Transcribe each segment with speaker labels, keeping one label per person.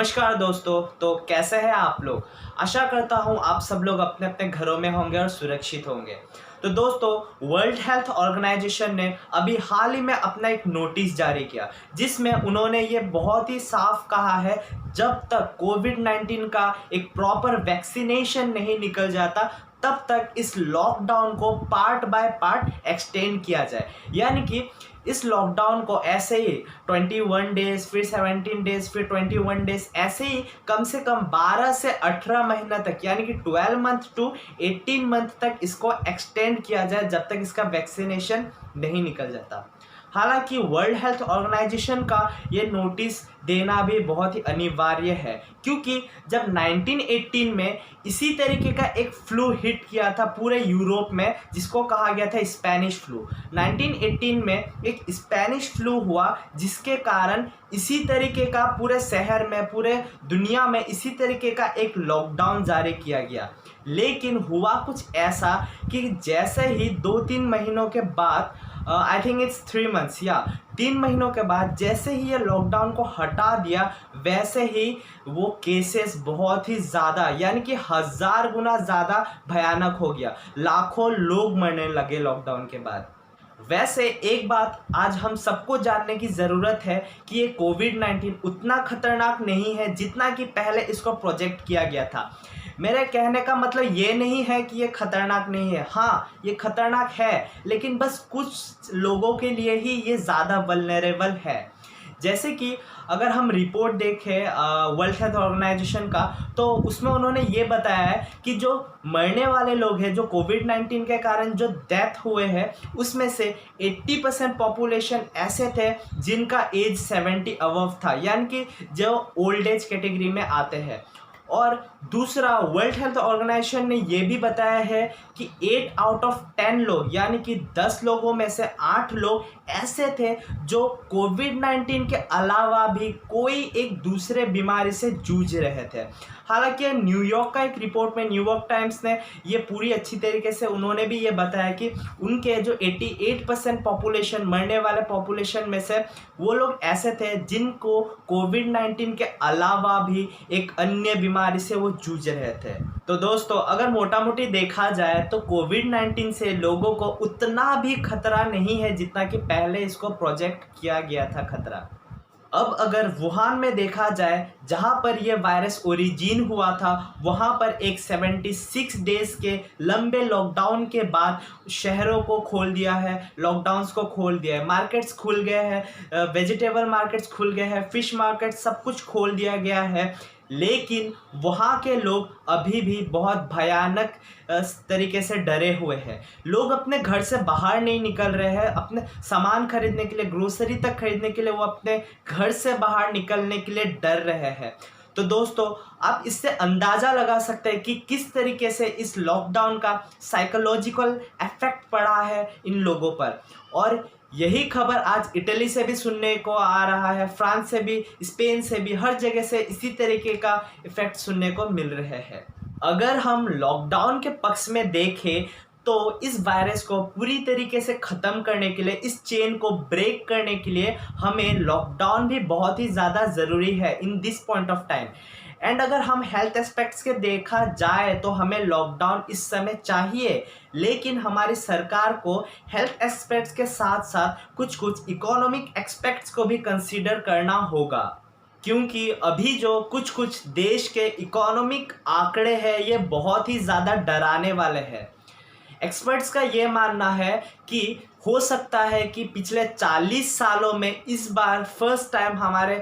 Speaker 1: नमस्कार दोस्तों। तो कैसे हैं आप लोग। आशा करता हूं आप सब लोग अपने अपने घरों में होंगे और सुरक्षित होंगे। तो दोस्तों, वर्ल्ड हेल्थ ऑर्गेनाइजेशन ने अभी हाल ही में अपना एक नोटिस जारी किया, जिसमें उन्होंने ये बहुत ही साफ कहा है, जब तक कोविड-19 का एक प्रॉपर वैक्सीनेशन नहीं निकल जाता तब तक इस लॉकडाउन को पार्ट बाय पार्ट एक्सटेंड किया जाए। यानी कि इस लॉकडाउन को ऐसे ही 21 डेज, फिर 17 डेज, फिर 21 डेज, ऐसे ही कम से कम 12 से 18 महीना तक, यानी कि 12 मंथ टू 18 मंथ तक इसको एक्सटेंड किया जाए, जब तक इसका वैक्सीनेशन नहीं निकल जाता। हालांकि वर्ल्ड हेल्थ ऑर्गेनाइजेशन का ये नोटिस देना भी बहुत ही अनिवार्य है, क्योंकि जब 1918 में इसी तरीके का एक फ्लू हिट किया था पूरे यूरोप में, जिसको कहा गया था स्पेनिश फ्लू। 1918 में एक स्पेनिश फ्लू हुआ, जिसके कारण इसी तरीके का पूरे शहर में, पूरे दुनिया में इसी तरीके का एक लॉकडाउन जारी किया गया। लेकिन हुआ कुछ ऐसा कि जैसे ही 2-3 महीनों के बाद, आई थिंक इट्स 3 मंथ्स या 3 महीनों के बाद, जैसे ही ये लॉकडाउन को हटा दिया, वैसे ही वो केसेस बहुत ही ज़्यादा, यानी कि 1000 गुना ज़्यादा भयानक हो गया। लाखों लोग मरने लगे लॉकडाउन के बाद। वैसे एक बात आज हम सबको जानने की ज़रूरत है कि ये कोविड-19 उतना खतरनाक नहीं है जितना कि पहले इसको प्रोजेक्ट किया गया था। मेरे कहने का मतलब ये नहीं है कि ये खतरनाक नहीं है। हाँ, ये खतरनाक है, लेकिन बस कुछ लोगों के लिए ही ये ज़्यादा वल्नरेबल है। जैसे कि अगर हम रिपोर्ट देखें वर्ल्ड हेल्थ ऑर्गेनाइजेशन का, तो उसमें उन्होंने ये बताया है कि जो मरने वाले लोग हैं, जो कोविड-19 के कारण जो डेथ हुए हैं, उसमें से 80% पॉपुलेशन ऐसे थे जिनका एज 70 अबव था, यानी कि जो ओल्ड एज कैटेगरी में आते हैं। और दूसरा, वर्ल्ड हेल्थ ऑर्गेनाइजेशन ने ये भी बताया है कि 8 आउट ऑफ 10 लोग, यानी कि 10 लोगों में से 8 लोग ऐसे थे जो कोविड-19 के अलावा भी कोई एक दूसरे बीमारी से जूझ रहे थे। हालांकि न्यूयॉर्क का एक रिपोर्ट में, न्यूयॉर्क टाइम्स ने ये पूरी अच्छी तरीके से उन्होंने भी ये बताया कि उनके जो 88% पॉपुलेशन, मरने वाले पॉपुलेशन में से वो लोग ऐसे थे जिनको कोविड-19 के अलावा भी एक अन्य बीमारी से वो जूझ रहे थे। तो दोस्तों, अगर मोटा मोटी देखा जाए तो कोविड-19 से लोगों को उतना भी खतरा नहीं है जितना कि पहले इसको प्रोजेक्ट किया गया था खतरा। अब अगर वुहान में देखा जाए, जहां पर यह वायरस ओरिजिन हुआ था, वहां पर एक 76 डेज के लंबे लॉकडाउन के बाद शहरों को खोल दिया है, लॉकडाउन्स को खोल दिया है, मार्केट्स खुल गए हैं, वेजिटेबल मार्केट्स खुल गए हैं, फिश मार्केट, सब कुछ खोल दिया गया है। लेकिन वहाँ के लोग अभी भी बहुत भयानक तरीके से डरे हुए हैं। लोग अपने घर से बाहर नहीं निकल रहे हैं। अपने सामान खरीदने के लिए, ग्रोसरी तक खरीदने के लिए वो अपने घर से बाहर निकलने के लिए डर रहे हैं। तो दोस्तों, आप इससे अंदाज़ा लगा सकते हैं कि किस तरीके से इस लॉकडाउन का साइकोलॉजिकल इफेक्ट पड़ा है इन लोगों पर। और यही खबर आज इटली से भी सुनने को आ रहा है, फ्रांस से भी, स्पेन से भी, हर जगह से इसी तरीके का इफेक्ट सुनने को मिल रहे हैं। अगर हम लॉकडाउन के पक्ष में देखें तो इस वायरस को पूरी तरीके से ख़त्म करने के लिए, इस चेन को ब्रेक करने के लिए हमें लॉकडाउन भी बहुत ही ज़्यादा ज़रूरी है in this point of time. And अगर हम हेल्थ एस्पेक्ट्स के देखा जाए तो हमें लॉकडाउन इस समय चाहिए, लेकिन हमारी सरकार को हेल्थ एस्पेक्ट्स के साथ साथ कुछ कुछ इकोनॉमिक एस्पेक्ट्स को भी कंसीडर करना होगा, क्योंकि अभी जो कुछ कुछ देश के इकोनॉमिक आंकड़े हैं, ये बहुत ही ज़्यादा डराने वाले हैं। एक्सपर्ट्स का ये मानना है कि हो सकता है कि पिछले 40 सालों में इस बार फर्स्ट टाइम हमारे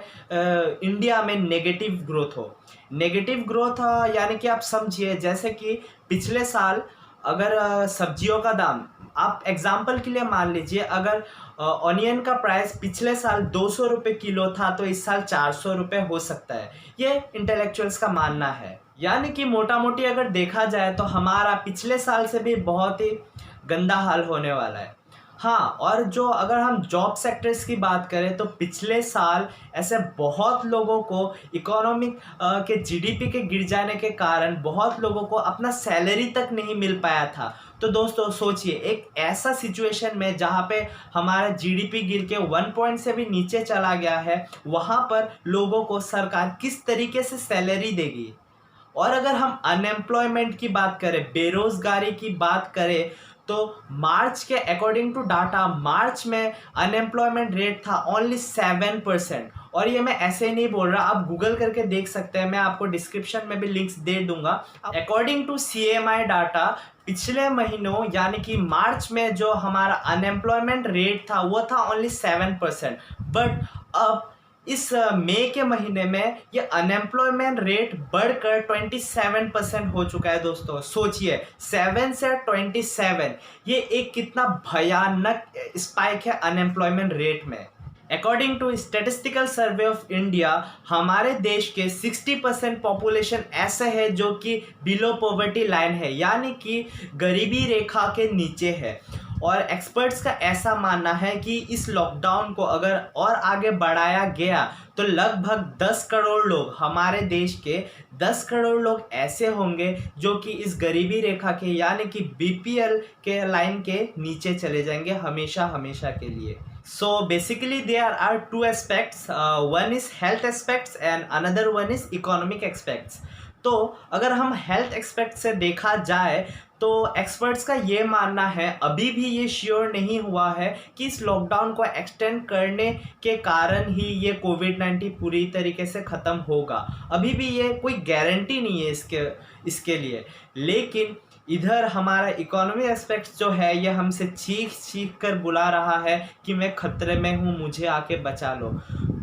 Speaker 1: इंडिया में नेगेटिव ग्रोथ हो। नेगेटिव ग्रोथ यानी कि आप समझिए, जैसे कि पिछले साल अगर सब्जियों का दाम, आप एग्जांपल के लिए मान लीजिए, अगर ऑनियन का प्राइस पिछले साल 200 रुपये किलो था, तो इस साल 400 रुपये हो सकता है। ये इंटेलेक्चुअल्स का मानना है। यानी कि मोटा मोटी अगर देखा जाए तो हमारा पिछले साल से भी बहुत ही गंदा हाल होने वाला है। हाँ, और जो अगर हम जॉब सेक्टर्स की बात करें तो पिछले साल ऐसे बहुत लोगों को इकोनॉमिक के जीडीपी के गिर जाने के कारण बहुत लोगों को अपना सैलरी तक नहीं मिल पाया था। तो दोस्तों सोचिए, एक ऐसा सिचुएशन में जहाँ पे हमारा जीडीपी गिर के 1 पॉइंट से भी नीचे चला गया है, वहाँ पर लोगों को सरकार किस तरीके से सैलरी देगी। और अगर हम अनएम्प्लॉयमेंट की बात करें, बेरोजगारी की बात करें, तो मार्च के अकॉर्डिंग टू डाटा मार्च में अनएम्प्लॉयमेंट रेट था ओनली 7%। और ये मैं ऐसे नहीं बोल रहा, आप गूगल करके देख सकते हैं, मैं आपको डिस्क्रिप्शन में भी लिंक्स दे दूंगा। अकॉर्डिंग टू सीएमआई डाटा पिछले महीनों यानी कि मार्च में जो हमारा अनएम्प्लॉयमेंट रेट था वो था ओनली 7%। बट अब इस मई के महीने में ये अनएम्प्लॉयमेंट रेट बढ़कर 27% हो चुका है। दोस्तों सोचिए, 7 से 27, ये एक कितना भयानक स्पाइक है अनएम्प्लॉयमेंट रेट में। According to statistical survey of India, हमारे देश के 60% पॉपुलेशन ऐसे है जो कि बिलो पॉवर्टी लाइन है, यानी कि गरीबी रेखा के नीचे है। और एक्सपर्ट्स का ऐसा मानना है कि इस लॉकडाउन को अगर और आगे बढ़ाया गया तो लगभग 10 करोड़ लोग, हमारे देश के 10 करोड़ लोग ऐसे होंगे जो कि इस गरीबी रेखा के यानी कि बीपीएल के लाइन के नीचे चले जाएंगे हमेशा हमेशा के लिए। So basically there are two aspects, one is health aspects and another one is economic aspects। तो अगर हम हेल्थ एस्पेक्ट से देखा जाए तो एक्सपर्ट्स का ये मानना है, अभी भी ये श्योर नहीं हुआ है कि इस लॉकडाउन को एक्सटेंड करने के कारण ही ये कोविड-19 पूरी तरीके से ख़त्म होगा। अभी भी ये कोई गारंटी नहीं है इसके लिए। लेकिन इधर हमारा इकोनॉमी एस्पेक्ट्स जो है ये हमसे चीख चीख कर बुला रहा है कि मैं खतरे में हूँ, मुझे आके बचा लो।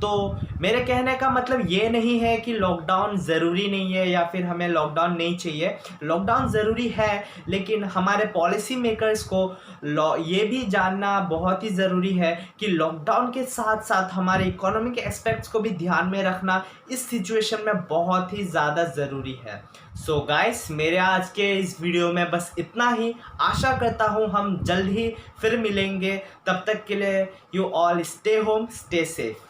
Speaker 1: तो मेरे कहने का मतलब ये नहीं है कि लॉकडाउन ज़रूरी नहीं है या फिर हमें लॉकडाउन नहीं चाहिए। लॉकडाउन ज़रूरी है, लेकिन हमारे पॉलिसी मेकर्स को ये भी जानना बहुत ही ज़रूरी है कि लॉकडाउन के साथ साथ हमारे इकोनॉमिक एस्पेक्ट्स को भी ध्यान में रखना इस सिचुएशन में बहुत ही ज़्यादा ज़रूरी है। सो गाइस, मेरे आज के इस वीडियो में बस इतना ही। आशा करता हूँ हम जल्द ही फिर मिलेंगे। तब तक के लिए you all stay home, stay safe.